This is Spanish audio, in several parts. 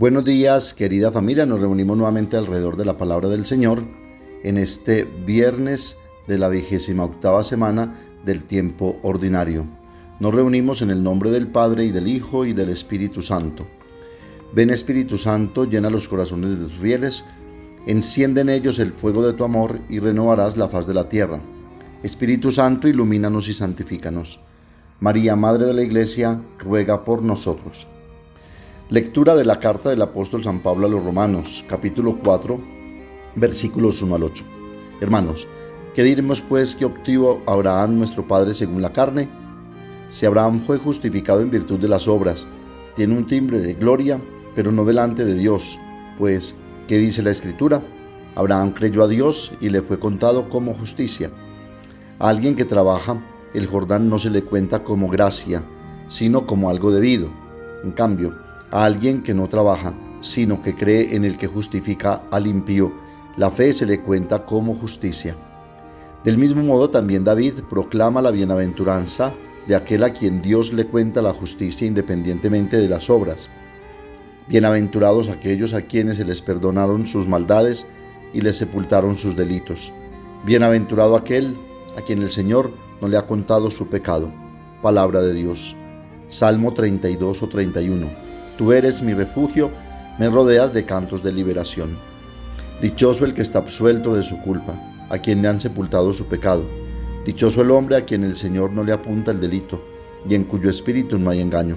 Buenos días, querida familia. Nos reunimos nuevamente alrededor de la palabra del Señor en este viernes de la 28ª semana del tiempo ordinario. Nos reunimos en el nombre del Padre, y del Hijo, y del Espíritu Santo. Ven, Espíritu Santo, llena los corazones de tus fieles, enciende en ellos el fuego de tu amor, y renovarás la faz de la tierra. Espíritu Santo, ilumínanos y santifícanos. María, Madre de la Iglesia, ruega por nosotros. Lectura de la carta del apóstol San Pablo a los Romanos, capítulo 4, versículos 1 al 8. Hermanos, ¿qué diremos pues que obtuvo Abraham nuestro padre según la carne? Si Abraham fue justificado en virtud de las obras, tiene un timbre de gloria, pero no delante de Dios, pues, ¿qué dice la Escritura? Abraham creyó a Dios y le fue contado como justicia. A alguien que trabaja, el Jordán no se le cuenta como gracia, sino como algo debido. En cambio, a alguien que no trabaja, sino que cree en el que justifica al impío, la fe se le cuenta como justicia. Del mismo modo también David proclama la bienaventuranza de aquel a quien Dios le cuenta la justicia independientemente de las obras. Bienaventurados aquellos a quienes se les perdonaron sus maldades y les sepultaron sus delitos. Bienaventurado aquel a quien el Señor no le ha contado su pecado. Palabra de Dios. Salmo 32 o 31. Tú eres mi refugio, me rodeas de cantos de liberación. Dichoso el que está absuelto de su culpa, a quien le han sepultado su pecado. Dichoso el hombre a quien el Señor no le apunta el delito, y en cuyo espíritu no hay engaño.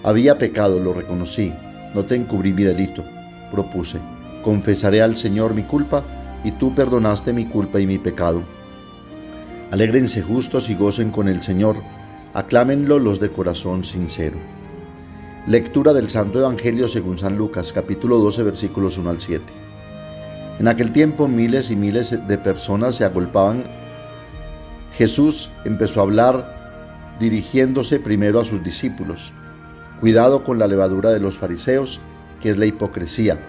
Había pecado, lo reconocí, no te encubrí mi delito. Propuse, confesaré al Señor mi culpa, y tú perdonaste mi culpa y mi pecado. Alégrense justos y gocen con el Señor, aclámenlo los de corazón sincero. Lectura del Santo Evangelio según San Lucas, capítulo 12, versículos 1 al 7. En aquel tiempo miles y miles de personas se agolpaban. Jesús empezó a hablar dirigiéndose primero a sus discípulos. Cuidado con la levadura de los fariseos, que es la hipocresía,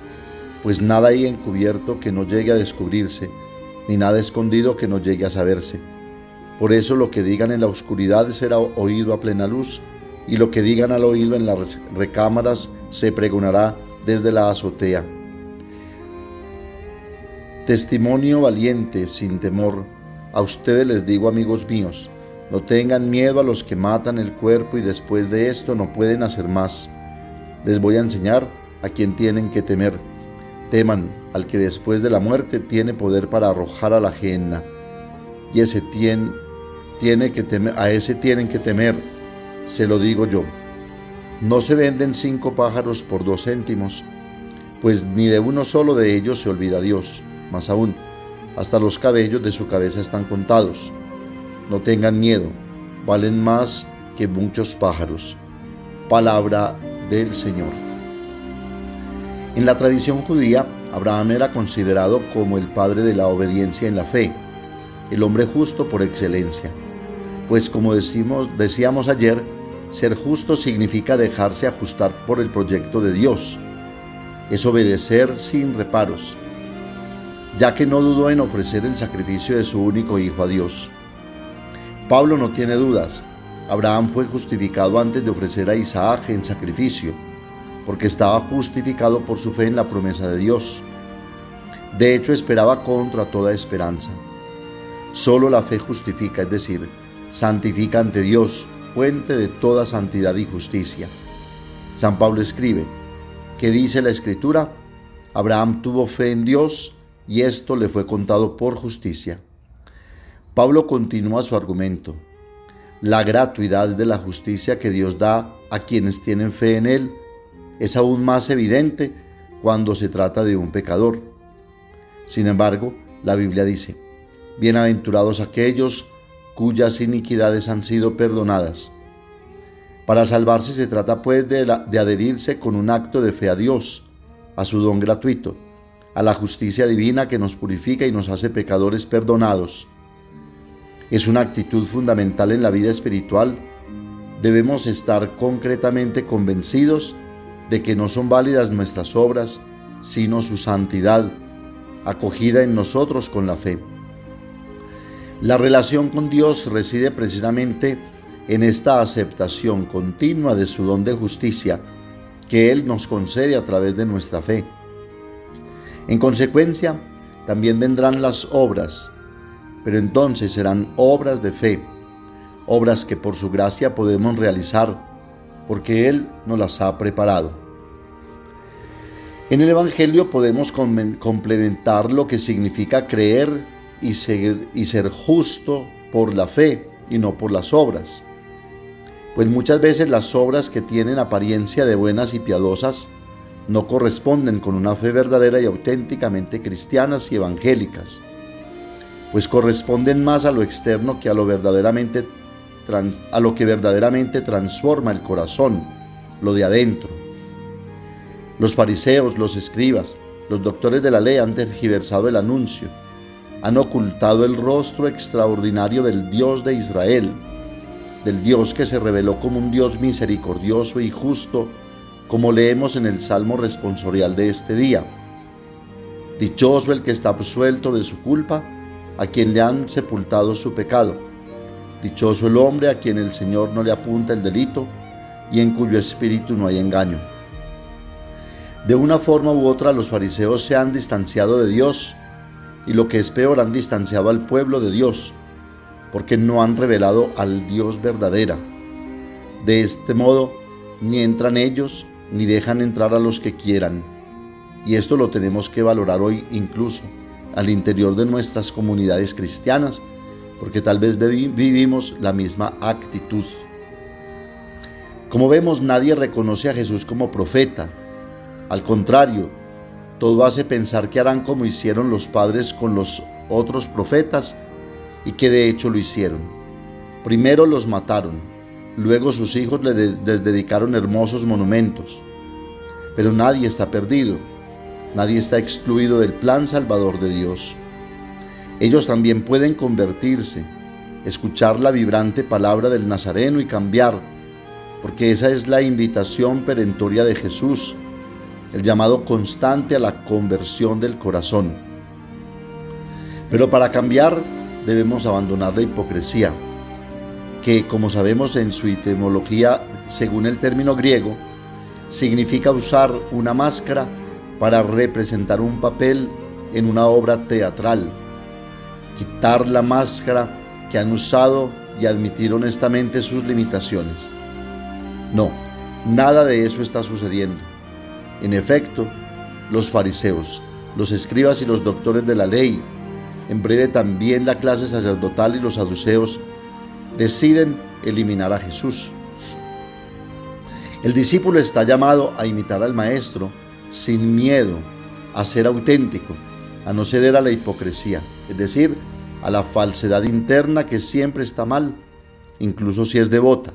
pues nada hay encubierto que no llegue a descubrirse, ni nada escondido que no llegue a saberse. Por eso lo que digan en la oscuridad será oído a plena luz, y lo que digan al oído en las recámaras se pregonará desde la azotea. Testimonio valiente, sin temor. A ustedes les digo, amigos míos, no tengan miedo a los que matan el cuerpo y después de esto no pueden hacer más. Les voy a enseñar a quién tienen que temer. Teman al que después de la muerte tiene poder para arrojar a la gehenna. Y a ese tienen que temer. Se lo digo yo, no se venden 5 pájaros por 2 céntimos, pues ni de uno solo de ellos se olvida Dios. Más aún, hasta los cabellos de su cabeza están contados. No tengan miedo, valen más que muchos pájaros. Palabra del Señor. En la tradición judía, Abraham era considerado como el padre de la obediencia en la fe, el hombre justo por excelencia. Pues como decíamos ayer, ser justo significa dejarse ajustar por el proyecto de Dios. Es obedecer sin reparos, ya que no dudó en ofrecer el sacrificio de su único hijo a Dios. Pablo no tiene dudas. Abraham fue justificado antes de ofrecer a Isaac en sacrificio, porque estaba justificado por su fe en la promesa de Dios. De hecho, esperaba contra toda esperanza. Solo la fe justifica, es decir, santifica ante Dios, fuente de toda santidad y justicia. San Pablo escribe, ¿qué dice la Escritura? Abraham tuvo fe en Dios y esto le fue contado por justicia. Pablo continúa su argumento. La gratuidad de la justicia que Dios da a quienes tienen fe en Él es aún más evidente cuando se trata de un pecador. Sin embargo, la Biblia dice, bienaventurados aquellos cuyas iniquidades han sido perdonadas. Para salvarse se trata pues de adherirse con un acto de fe a Dios, a su don gratuito, a la justicia divina que nos purifica y nos hace pecadores perdonados. Es una actitud fundamental en la vida espiritual. Debemos estar concretamente convencidos de que no son válidas nuestras obras, sino su santidad, acogida en nosotros con la fe. La relación con Dios reside precisamente en esta aceptación continua de su don de justicia, que Él nos concede a través de nuestra fe. En consecuencia, también vendrán las obras, pero entonces serán obras de fe, obras que por su gracia podemos realizar, porque Él nos las ha preparado. En el Evangelio podemos complementar lo que significa creer y ser justo por la fe y no por las obras. Pues muchas veces las obras que tienen apariencia de buenas y piadosas no corresponden con una fe verdadera y auténticamente cristianas y evangélicas, pues corresponden más a lo externo que a lo que verdaderamente transforma el corazón, lo de adentro. Los fariseos, los escribas, los doctores de la ley han tergiversado el anuncio, han ocultado el rostro extraordinario del Dios de Israel, del Dios que se reveló como un Dios misericordioso y justo, como leemos en el Salmo responsorial de este día. Dichoso el que está absuelto de su culpa, a quien le han sepultado su pecado. Dichoso el hombre a quien el Señor no le apunta el delito y en cuyo espíritu no hay engaño. De una forma u otra, los fariseos se han distanciado de Dios y, lo que es peor, han distanciado al pueblo de Dios, porque no han revelado al Dios verdadero. De este modo, ni entran ellos, ni dejan entrar a los que quieran. Y esto lo tenemos que valorar hoy incluso al interior de nuestras comunidades cristianas, porque tal vez vivimos la misma actitud. Como vemos, nadie reconoce a Jesús como profeta. Al contrario, todo hace pensar que harán como hicieron los padres con los otros profetas, y que de hecho lo hicieron. Primero los mataron, luego sus hijos les dedicaron hermosos monumentos. Pero nadie está perdido, nadie está excluido del plan salvador de Dios. Ellos también pueden convertirse, escuchar la vibrante palabra del Nazareno y cambiar, porque esa es la invitación perentoria de Jesús, el llamado constante a la conversión del corazón. Pero para cambiar debemos abandonar la hipocresía, que, como sabemos en su etimología, según el término griego, significa usar una máscara para representar un papel en una obra teatral. Quitar la máscara que han usado y admitir honestamente sus limitaciones. No, nada de eso está sucediendo. En efecto, los fariseos, los escribas y los doctores de la ley, en breve también la clase sacerdotal y los saduceos, deciden eliminar a Jesús. El discípulo está llamado a imitar al Maestro sin miedo, a ser auténtico, a no ceder a la hipocresía, es decir, a la falsedad interna que siempre está mal, incluso si es devota.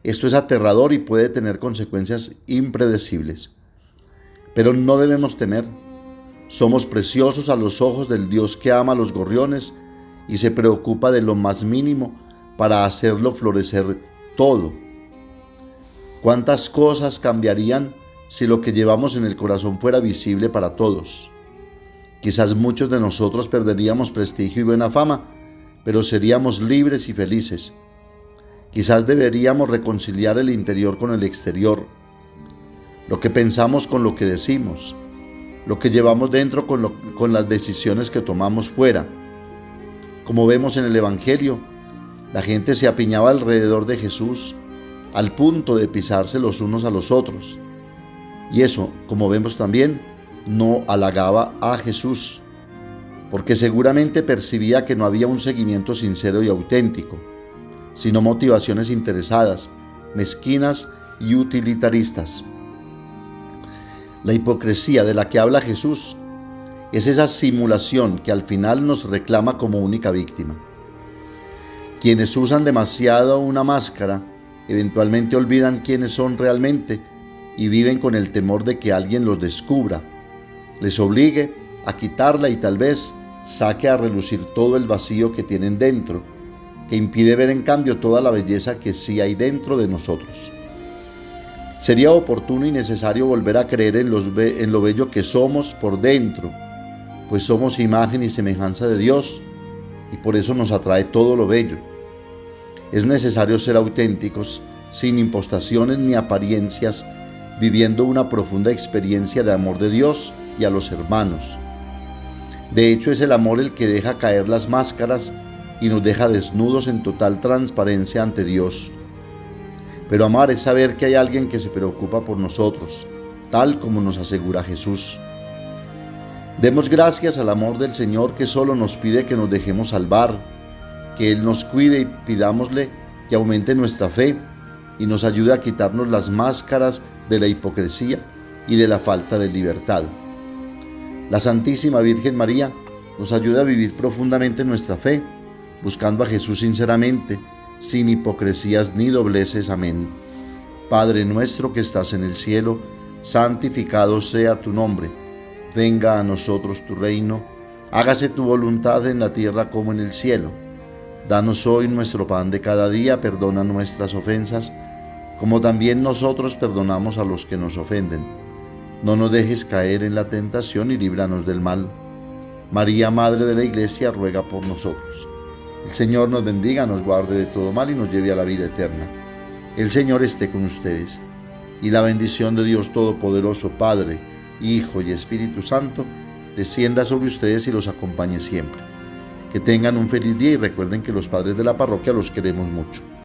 Esto es aterrador y puede tener consecuencias impredecibles. Pero no debemos temer. Somos preciosos a los ojos del Dios que ama a los gorriones y se preocupa de lo más mínimo para hacerlo florecer todo. ¿Cuántas cosas cambiarían si lo que llevamos en el corazón fuera visible para todos? Quizás muchos de nosotros perderíamos prestigio y buena fama, pero seríamos libres y felices. Quizás deberíamos reconciliar el interior con el exterior, lo que pensamos con lo que decimos, lo que llevamos dentro con las decisiones que tomamos fuera. Como vemos en el Evangelio, la gente se apiñaba alrededor de Jesús al punto de pisarse los unos a los otros. Y eso, como vemos también, no halagaba a Jesús, porque seguramente percibía que no había un seguimiento sincero y auténtico, sino motivaciones interesadas, mezquinas y utilitaristas. La hipocresía de la que habla Jesús es esa simulación que al final nos reclama como única víctima. Quienes usan demasiado una máscara eventualmente olvidan quiénes son realmente y viven con el temor de que alguien los descubra, les obligue a quitarla y tal vez saque a relucir todo el vacío que tienen dentro, que impide ver en cambio toda la belleza que sí hay dentro de nosotros. Sería oportuno y necesario volver a creer en lo bello que somos por dentro, pues somos imagen y semejanza de Dios y por eso nos atrae todo lo bello. Es necesario ser auténticos, sin impostaciones ni apariencias viviendo una profunda experiencia de amor de Dios y a los hermanos. De hecho, es el amor el que deja caer las máscaras y nos deja desnudos en total transparencia ante Dios. Pero amar es saber que hay alguien que se preocupa por nosotros, tal como nos asegura Jesús. Demos gracias al amor del Señor que solo nos pide que nos dejemos salvar, que Él nos cuide y pidámosle que aumente nuestra fe y nos ayude a quitarnos las máscaras de la hipocresía y de la falta de libertad. La Santísima Virgen María nos ayuda a vivir profundamente nuestra fe, buscando a Jesús sinceramente, sin hipocresías ni dobleces. Amén. Padre nuestro que estás en el cielo, santificado sea tu nombre. Venga a nosotros tu reino, hágase tu voluntad en la tierra como en el cielo. Danos hoy nuestro pan de cada día, perdona nuestras ofensas, como también nosotros perdonamos a los que nos ofenden. No nos dejes caer en la tentación y líbranos del mal. María, Madre de la Iglesia, ruega por nosotros. El Señor nos bendiga, nos guarde de todo mal y nos lleve a la vida eterna. El Señor esté con ustedes, y la bendición de Dios Todopoderoso, Padre, Hijo y Espíritu Santo, descienda sobre ustedes y los acompañe siempre. Que tengan un feliz día y recuerden que los padres de la parroquia los queremos mucho.